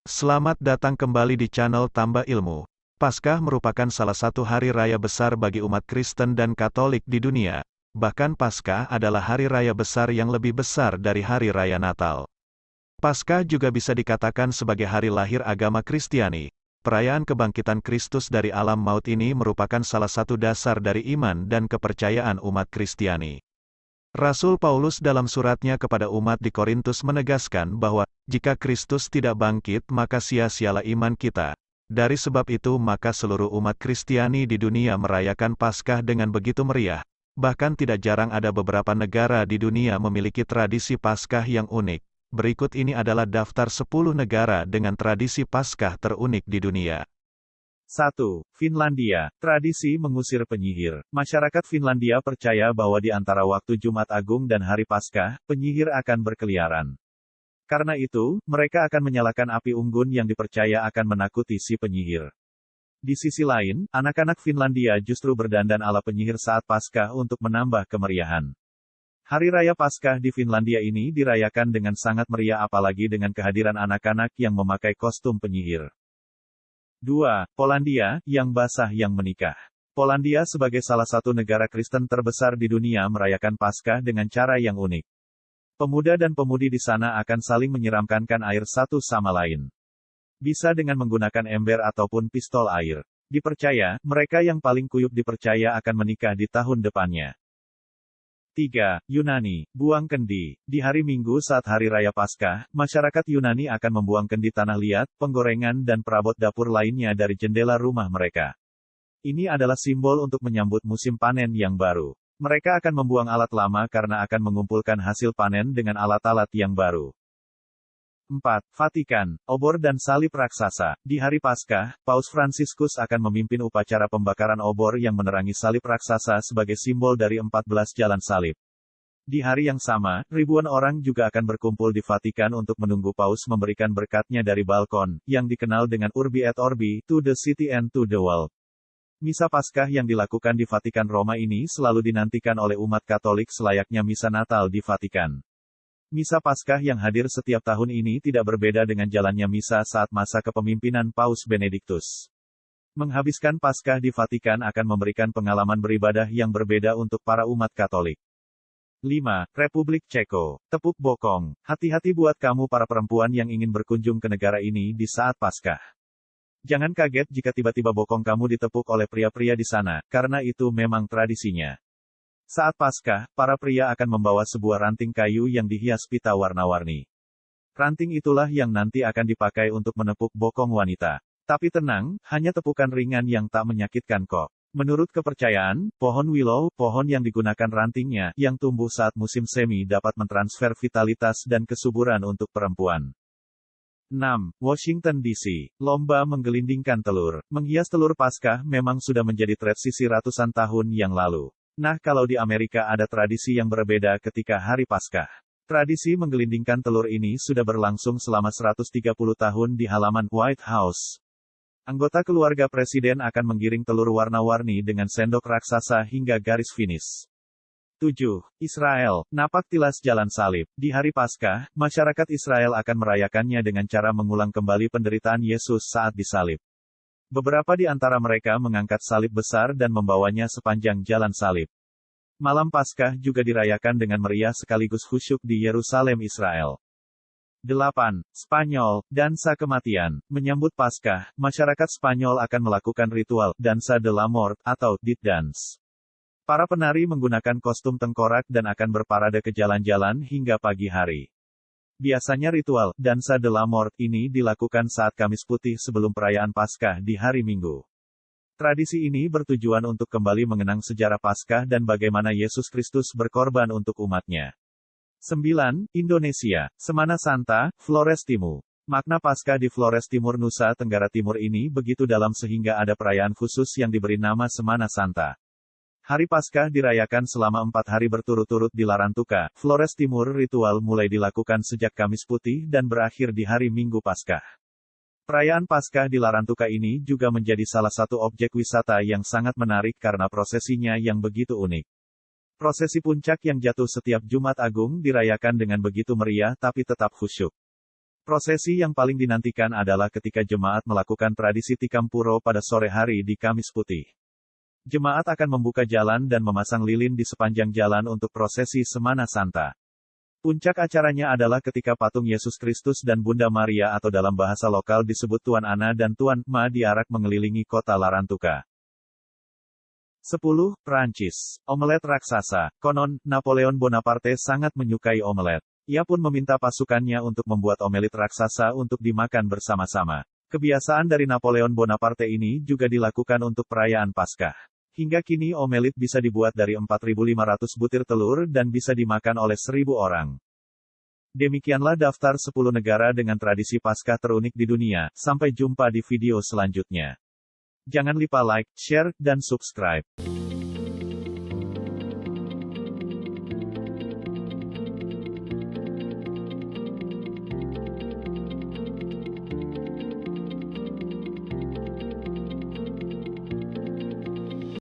Selamat datang kembali di channel Tambah Ilmu. Paskah merupakan salah satu hari raya besar bagi umat Kristen dan Katolik di dunia. Bahkan Paskah adalah hari raya besar yang lebih besar dari hari raya Natal. Paskah juga bisa dikatakan sebagai hari lahir agama Kristiani. Perayaan kebangkitan Kristus dari alam maut ini merupakan salah satu dasar dari iman dan kepercayaan umat Kristiani. Rasul Paulus dalam suratnya kepada umat di Korintus menegaskan bahwa, jika Kristus tidak bangkit maka sia-sialah iman kita. Dari sebab itu maka seluruh umat Kristiani di dunia merayakan Paskah dengan begitu meriah. Bahkan tidak jarang ada beberapa negara di dunia memiliki tradisi Paskah yang unik. Berikut ini adalah daftar 10 negara dengan tradisi Paskah terunik di dunia. 1. Finlandia. Tradisi mengusir penyihir. Masyarakat Finlandia percaya bahwa di antara waktu Jumat Agung dan Hari Paskah, penyihir akan berkeliaran. Karena itu, mereka akan menyalakan api unggun yang dipercaya akan menakuti si penyihir. Di sisi lain, anak-anak Finlandia justru berdandan ala penyihir saat Paskah untuk menambah kemeriahan. Hari Raya Paskah di Finlandia ini dirayakan dengan sangat meriah apalagi dengan kehadiran anak-anak yang memakai kostum penyihir. 2. Polandia, yang basah yang menikah. Polandia sebagai salah satu negara Kristen terbesar di dunia merayakan Paskah dengan cara yang unik. Pemuda dan pemudi di sana akan saling menyiramkan air satu sama lain. Bisa dengan menggunakan ember ataupun pistol air. Dipercaya, mereka yang paling kuyup dipercaya akan menikah di tahun depannya. 3. Yunani, buang kendi. Di hari Minggu saat Hari Raya Paskah, masyarakat Yunani akan membuang kendi tanah liat, penggorengan dan perabot dapur lainnya dari jendela rumah mereka. Ini adalah simbol untuk menyambut musim panen yang baru. Mereka akan membuang alat lama karena akan mengumpulkan hasil panen dengan alat-alat yang baru. 4. Vatikan, obor dan salib raksasa. Di hari Paskah, Paus Fransiskus akan memimpin upacara pembakaran obor yang menerangi salib raksasa sebagai simbol dari 14 jalan salib. Di hari yang sama, ribuan orang juga akan berkumpul di Vatikan untuk menunggu Paus memberikan berkatnya dari balkon, yang dikenal dengan Urbi et Orbi, to the city and to the world. Misa Paskah yang dilakukan di Vatikan Roma ini selalu dinantikan oleh umat Katolik selayaknya Misa Natal di Vatikan. Misa Paskah yang hadir setiap tahun ini tidak berbeda dengan jalannya misa saat masa kepemimpinan Paus Benediktus. Menghabiskan Paskah di Vatikan akan memberikan pengalaman beribadah yang berbeda untuk para umat Katolik. 5. Republik Ceko. Tepuk bokong. Hati-hati buat kamu para perempuan yang ingin berkunjung ke negara ini di saat Paskah. Jangan kaget jika tiba-tiba bokong kamu ditepuk oleh pria-pria di sana, karena itu memang tradisinya. Saat Paskah, para pria akan membawa sebuah ranting kayu yang dihias pita warna-warni. Ranting itulah yang nanti akan dipakai untuk menepuk bokong wanita. Tapi tenang, hanya tepukan ringan yang tak menyakitkan kok. Menurut kepercayaan, pohon willow, pohon yang digunakan rantingnya, yang tumbuh saat musim semi dapat mentransfer vitalitas dan kesuburan untuk perempuan. 6. Washington DC. Lomba menggelindingkan telur. Menghias telur Paskah memang sudah menjadi tradisi ratusan tahun yang lalu. Nah, kalau di Amerika ada tradisi yang berbeda ketika Hari Paskah. Tradisi menggelindingkan telur ini sudah berlangsung selama 130 tahun di halaman White House. Anggota keluarga presiden akan menggiring telur warna-warni dengan sendok raksasa hingga garis finish. 7. Israel, napak tilas jalan salib. Di Hari Paskah, masyarakat Israel akan merayakannya dengan cara mengulang kembali penderitaan Yesus saat disalib. Beberapa di antara mereka mengangkat salib besar dan membawanya sepanjang jalan salib. Malam Paskah juga dirayakan dengan meriah sekaligus khusyuk di Yerusalem, Israel. 8. Spanyol, dansa kematian. Menyambut Paskah, masyarakat Spanyol akan melakukan ritual Danza de la Mort atau Death Dance. Para penari menggunakan kostum tengkorak dan akan berparade ke jalan-jalan hingga pagi hari. Biasanya ritual Danza de la Mort ini dilakukan saat Kamis Putih sebelum perayaan Paskah di hari Minggu. Tradisi ini bertujuan untuk kembali mengenang sejarah Paskah dan bagaimana Yesus Kristus berkorban untuk umatnya. 9. Indonesia, Semana Santa, Flores Timur. Makna Paskah di Flores Timur, Nusa Tenggara Timur ini begitu dalam sehingga ada perayaan khusus yang diberi nama Semana Santa. Hari Paskah dirayakan selama 4 hari berturut-turut di Larantuka, Flores Timur. Ritual mulai dilakukan sejak Kamis Putih dan berakhir di hari Minggu Paskah. Perayaan Paskah di Larantuka ini juga menjadi salah satu objek wisata yang sangat menarik karena prosesinya yang begitu unik. Prosesi puncak yang jatuh setiap Jumat Agung dirayakan dengan begitu meriah tapi tetap khusyuk. Prosesi yang paling dinantikan adalah ketika jemaat melakukan tradisi tikam puro pada sore hari di Kamis Putih. Jemaat akan membuka jalan dan memasang lilin di sepanjang jalan untuk prosesi Semana Santa. Puncak acaranya adalah ketika patung Yesus Kristus dan Bunda Maria atau dalam bahasa lokal disebut Tuan Ana dan Tuan Ma diarak mengelilingi kota Larantuka. 10. Prancis. Omelet raksasa. Konon, Napoleon Bonaparte sangat menyukai omelet. Ia pun meminta pasukannya untuk membuat omelet raksasa untuk dimakan bersama-sama. Kebiasaan dari Napoleon Bonaparte ini juga dilakukan untuk perayaan Paskah. Hingga kini omelet bisa dibuat dari 4.500 butir telur dan bisa dimakan oleh 1.000 orang. Demikianlah daftar 10 negara dengan tradisi Paskah terunik di dunia. Sampai jumpa di video selanjutnya. Jangan lupa like, share, dan subscribe.